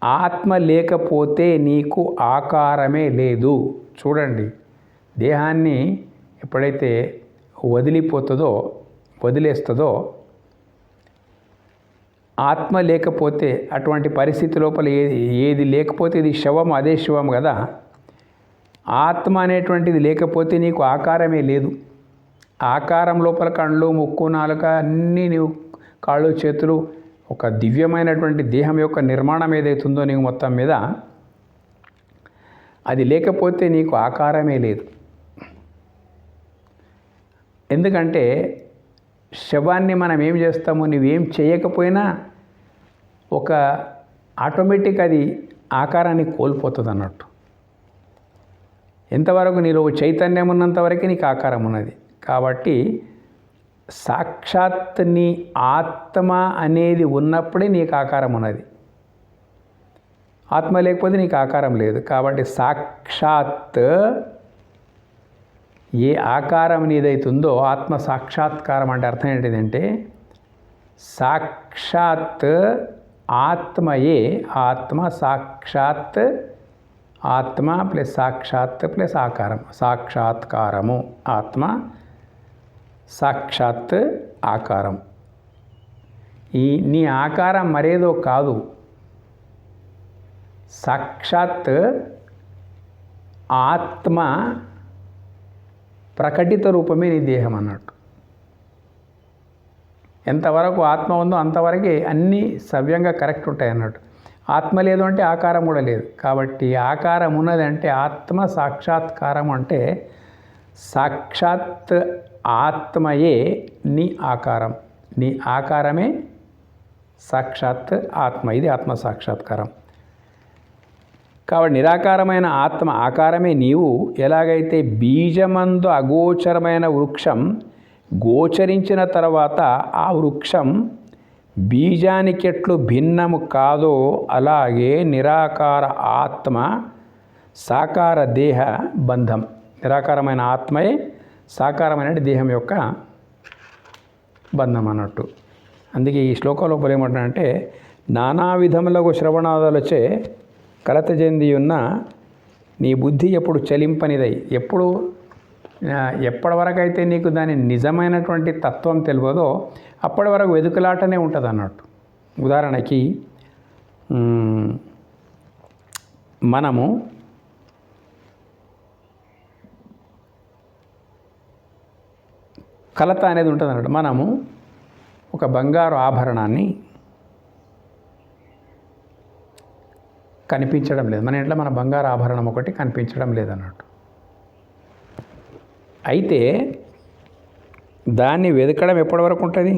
ఆత్మ లేకపోతే నీకు ఆకారమే లేదు. చూడండి, దేహాన్ని ఎప్పుడైతే వదిలేస్తుందో ఆత్మ లేకపోతే, అటువంటి పరిస్థితి లోపల ఏది లేకపోతే ఇది శవం, అదే శవం కదా. ఆత్మ అనేటువంటిది లేకపోతే నీకు ఆకారమే లేదు. ఆకారం లోపల కళ్ళు, ముక్కు, నాలుక అన్నీ నీవు, కాళ్ళు, చేతులు, ఒక దివ్యమైనటువంటి దేహం యొక్క నిర్మాణం ఏదైతుందో నీకు మొత్తం మీద, అది లేకపోతే నీకు ఆకారమే లేదు. ఎందుకంటే శవాన్ని మనం ఏం చేస్తాము, నువ్వేం చేయకపోయినా ఒక ఆటోమేటిక్ అది ఆకారాన్ని కోల్పోతుంది అన్నట్టు. ఎంతవరకు నీలో చైతన్యం ఉన్నంతవరకు నీకు ఆకారం ఉన్నది. కాబట్టి సాక్షాత్ నీ ఆత్మ అనేది ఉన్నప్పుడే నీకు ఆకారం ఉన్నది. ఆత్మ లేకపోతే నీకు ఆకారం లేదు. కాబట్టి సాక్షాత్ ఏ ఆకారం నీదైతుందో, ఆత్మ సాక్షాత్కారం అంటే అర్థం ఏంటిదంటే సాక్షాత్ ఆత్మయే, ఆత్మ సాక్షాత్, ఆత్మ ప్లస్ సాక్షాత్ ప్లస్ ఆకారం, సాక్షాత్కారము, ఆత్మ సాక్షాత్ ఆకారం. నీ ఆకారం మరేదో కాదు, సాక్షాత్ ఆత్మ ప్రకటిత రూపమే నీ దేహం అన్నట్టు. ఎంతవరకు ఆత్మ ఉందో అంతవరకే అన్నీ సవ్యంగా కరెక్ట్ ఉంటాయి అన్నట్టు. ఆత్మ లేదు అంటే ఆకారం కూడా లేదు. కాబట్టి ఆకారం ఉన్నది అంటే ఆత్మ సాక్షాత్కారం అంటే సాక్షాత్ ఆత్మయే నీ ఆకారం, నీ ఆకారమే సాక్షాత్ ఆత్మ. ఇది ఆత్మ సాక్షాత్కారం. కాబట్టి నిరాకారమైన ఆత్మ ఆకారమే నీవు. ఎలాగైతే బీజమందు అగోచరమైన వృక్షం గోచరించిన తర్వాత ఆ వృక్షం బీజానికెట్లు భిన్నము కాదో, అలాగే నిరాకార ఆత్మ సాకార దేహ బంధం. నిరాకారమైన ఆత్మయే సాకారమైన దేహం యొక్క బంధం అన్నట్టు. అందుకే ఈ శ్లోకంలో ఏమంటారంటే, నానా విధములకు శ్రవణాదులచే కలత చెంది ఉన్న నీ బుద్ధి ఎప్పుడు చలింపనిదై, ఎప్పటి వరకు అయితే నీకు దాని నిజమైనటువంటి తత్వం తెలియదో అప్పటి వరకు వెతుకులాటనే ఉంటుంది అన్నట్టు. ఉదాహరణకి మనము కలత అనేది ఉంటుంది అన్నట్టు. మనము ఒక బంగారు ఆభరణాన్ని కనిపించడం లేదు, మన ఇంట్లో మన బంగారు ఆభరణం ఒకటి కనిపించడం లేదన్నట్టు. అయితే దాన్ని వెతకడం ఎప్పటి వరకు ఉంటుంది?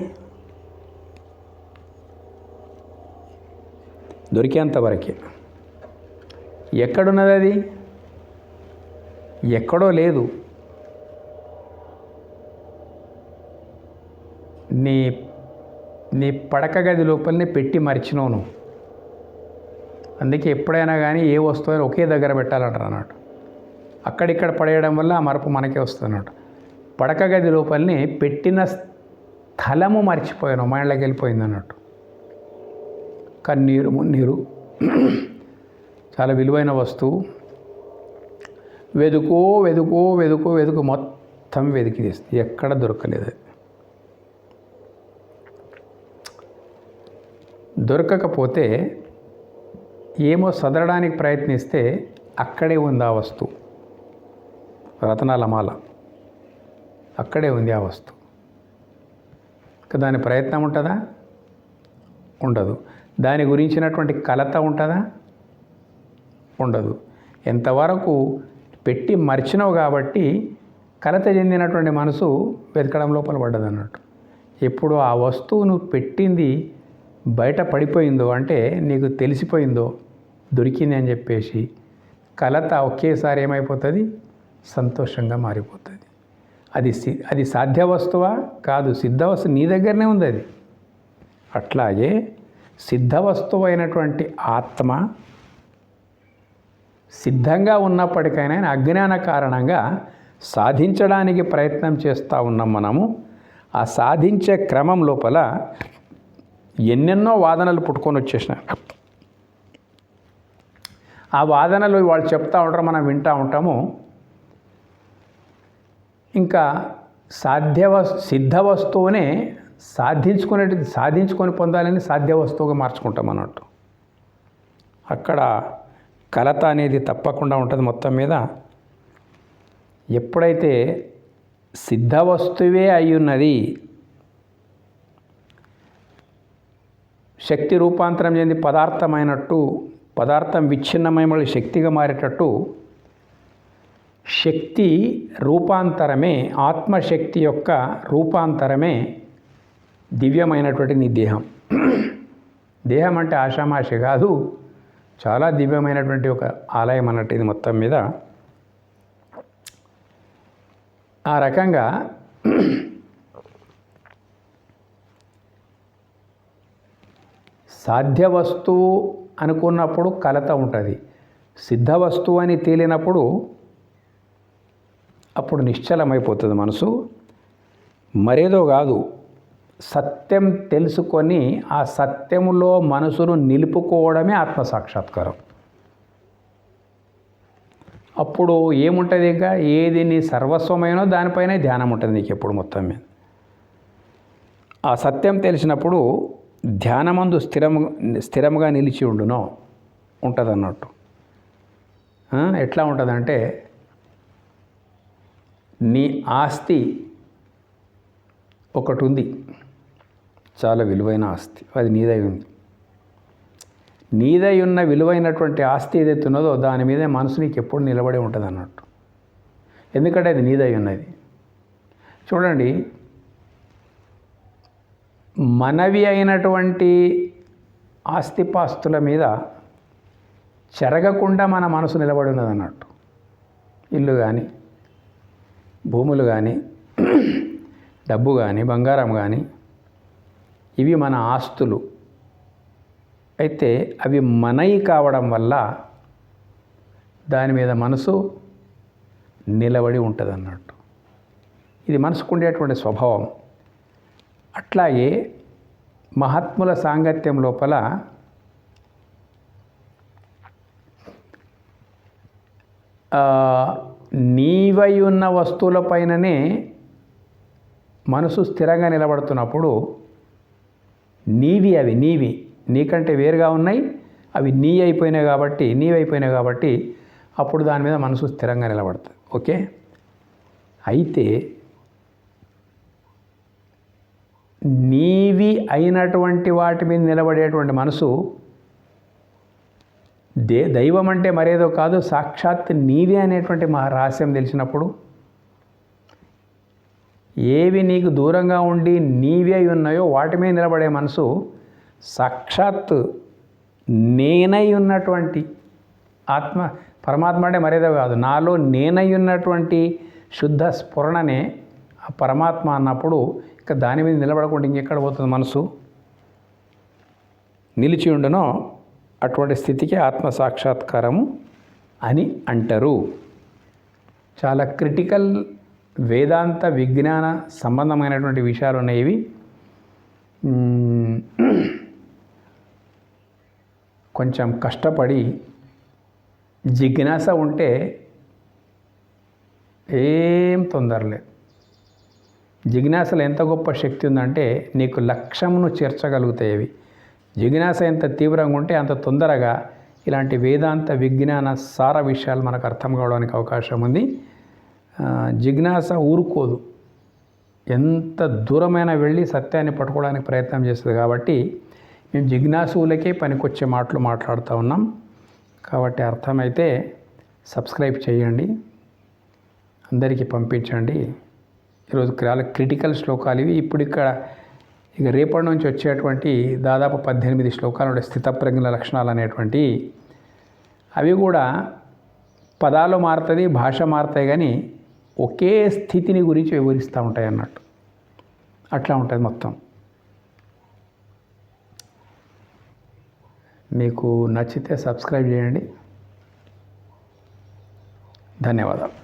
దొరికేంత వరకే. ఎక్కడున్నది అది? ఎక్కడో లేదు. నీ పడక గది లోపలనే పెట్టి మర్చినావు నువ్వు. అందుకే ఎప్పుడైనా కానీ ఏ వస్తువు ఒకే దగ్గర పెట్టాలంటారు అన్నట్టు. అక్కడిక్కడ పడేయడం వల్ల ఆ మరపు మనకే వస్తుంది అన్నట్టు. పడక గది లోపలనే పెట్టిన స్థలము మర్చిపోయాను, మైండ్లోకి వెళ్ళిపోయింది అన్నట్టు. కన్నీరు మున్నీరు చాలా విలువైన వస్తువు. వెదుకో వెదుకో వెదుకో వెదుకు మొత్తం వెతికి తీస్తుంది, ఎక్కడ దొరకలేదు. దొరకకపోతే ఏమో సదరడానికి ప్రయత్నిస్తే అక్కడే ఉంది ఆ వస్తువు. రతనాల మాల అక్కడే ఉంది ఆ వస్తువు. దాని ప్రయత్నం ఉంటుందా? ఉండదు. దాని గురించినటువంటి కలత ఉంటుందా? ఉండదు. ఎంతవరకు పెట్టి మర్చినావు కాబట్టి కలత చెందినటువంటి మనసు వెతకడం లోపల పడ్డది అన్నట్టు. ఎప్పుడు ఆ వస్తువు నువ్వు పెట్టింది బయట పడిపోయిందో, అంటే నీకు తెలిసిపోయిందో దొరికింది అని చెప్పేసి, కలత ఒకేసారి ఏమైపోతుంది? సంతోషంగా మారిపోతుంది. అది సాధ్య వస్తువా? కాదు, సిద్ధ వస్తువు నీ దగ్గరనే ఉంది అది. అట్లాగే సిద్ధ వస్తువు అయినటువంటి ఆత్మ సిద్ధంగా ఉన్నప్పటికైనా అజ్ఞాన కారణంగా సాధించడానికి ప్రయత్నం చేస్తూ ఉన్నాం మనము. ఆ సాధించే క్రమం లోపల ఎన్నెన్నో వాదనలు పుట్టుకొని వచ్చేసినాయి. ఆ వాదనలు వాళ్ళు చెప్తూ ఉంటారు, మనం వింటూ ఉంటాము. ఇంకా సిద్ధ వస్తువునే సాధించుకొని పొందాలని సాధ్య వస్తువుగా మార్చుకుంటాం అన్నట్టు. అక్కడ కలత అనేది తప్పకుండా ఉంటుంది. మొత్తం మీద ఎప్పుడైతే సిద్ధ వస్తువే అయ్యున్నది, శక్తి రూపాంతరం చెంది పదార్థమైనట్టు, పదార్థం విచ్ఛిన్నమై మళ్ళీ శక్తిగా మారేటట్టు, శక్తి రూపాంతరమే, ఆత్మశక్తి యొక్క రూపాంతరమే దివ్యమైనటువంటి నీ దేహం. దేహం అంటే ఆషామాషి కాదు, చాలా దివ్యమైనటువంటి ఒక ఆలయం అన్నట్టు ఇది మొత్తం మీద. ఆ రకంగా సాధ్య వస్తువు అనుకున్నప్పుడు కలత ఉంటుంది, సిద్ధ వస్తువు అని తేలినప్పుడు అప్పుడు నిశ్చలమైపోతుంది మనసు. మరేదో కాదు, సత్యం తెలుసుకొని ఆ సత్యములో మనసును నిలుపుకోవడమే ఆత్మసాక్షాత్కారం. అప్పుడు ఏముంటుంది? ఇంకా ఏది నీ సర్వస్వమైనో దానిపైనే ధ్యానం ఉంటుంది నీకు ఎప్పుడు మొత్తం మీద. ఆ సత్యం తెలిసినప్పుడు ధ్యానమందు స్థిరముగా నిలిచి ఉండునో ఉంటుంది అన్నట్టు. ఎట్లా ఉంటుందంటే, నీ ఆస్తి ఒకటి ఉంది, చాలా విలువైన ఆస్తి, అది నీదై ఉంది. నీదై ఉన్న విలువైనటువంటి ఆస్తి ఏదైతే ఉన్నదో దాని మీద మనసు నీకు ఎప్పుడు నిలబడి ఉంటుంది అన్నట్టు. ఎందుకంటే అది నీదై ఉన్నది. చూడండి, మనవి అయినటువంటి ఆస్తిపాస్తుల మీద చెరగకుండా మన మనసు నిలబడి ఉన్నది అన్నట్టు. ఇల్లు కానీ, భూములు కానీ, డబ్బు కానీ, బంగారం కానీ, ఇవి మన ఆస్తులు. అయితే అవి మనయి కావడం వల్ల దాని మీద మనసు నిలబడి ఉంటుంది అన్నట్టు. ఇది మనసుకు ఉండేటువంటి స్వభావం. అట్లాగే మహాత్ముల సాంగత్యం లోపల నీవై ఉన్న వస్తువులపైననే మనసు స్థిరంగా నిలబడుతున్నప్పుడు అవి నీవి, నీకంటే వేరుగా ఉన్నాయి, అవి నీవైపోయినాయి కాబట్టి అప్పుడు దాని మీద మనసు స్థిరంగా నిలబడుతుంది. ఓకే. అయితే నీవి అయినటువంటి వాటి మీద నిలబడేటువంటి మనసు దైవం అంటే మరేదో కాదు, సాక్షాత్ నీవే అనేటువంటి మా రహస్యం తెలిసినప్పుడు, ఏవి నీకు దూరంగా ఉండి నీవే అయి ఉన్నాయో వాటి మీద నిలబడే మనసు సాక్షాత్ నేనై ఉన్నటువంటి ఆత్మ పరమాత్మ అంటే మరేదో కాదు, నాలో నేనై ఉన్నటువంటి శుద్ధ స్ఫురణనే ఆ పరమాత్మ అన్నప్పుడు ఇక దాని మీద నిలబడకుండా ఇంకెక్కడ పోతుంది మనసు? నిలిచి ఉండనో అటువంటి స్థితికి ఆత్మ సాక్షాత్కారము అని అంటారు. చాలా క్రిటికల్ వేదాంత విజ్ఞాన సంబంధమైనటువంటి విషయాలు ఉన్నాయి. కొంచెం కష్టపడి జిజ్ఞాస ఉంటే ఏం తొందరలేదు. జిజ్ఞాసలో ఎంత గొప్ప శక్తి ఉందంటే నీకు లక్ష్యమును చేర్చగలుగుతాయి. జిజ్ఞాస ఎంత తీవ్రంగా ఉంటే అంత తొందరగా ఇలాంటి వేదాంత విజ్ఞాన సార విషయాలు మనకు అర్థం కావడానికి అవకాశం ఉంది. జిజ్ఞాస ఊరుకోదు, ఎంత దూరమైనా వెళ్ళి సత్యాన్ని పట్టుకోవడానికి ప్రయత్నం చేస్తుంది. కాబట్టి మేము జిజ్ఞాసులకే పనికొచ్చే మాటలు మాట్లాడుతూ ఉన్నాం. కాబట్టి అర్థమైతే సబ్స్క్రైబ్ చేయండి, అందరికీ పంపించండి. ఈరోజు క్రిటికల్ శ్లోకాలు ఇవి. ఇప్పుడు ఇక రేపటి నుంచి వచ్చేటువంటి దాదాపు 18 శ్లోకాలు ఉండే స్థితప్రజ్ఞల లక్షణాలు అనేటువంటి అవి కూడా పదాలు మారుతుంది, భాష మారుతాయి, కానీ ఒకే స్థితిని గురించి వివరిస్తూ ఉంటాయి అన్నట్టు. అట్లా ఉంటుంది మొత్తం. మీకు నచ్చితే సబ్స్క్రైబ్ చేయండి. ధన్యవాదాలు.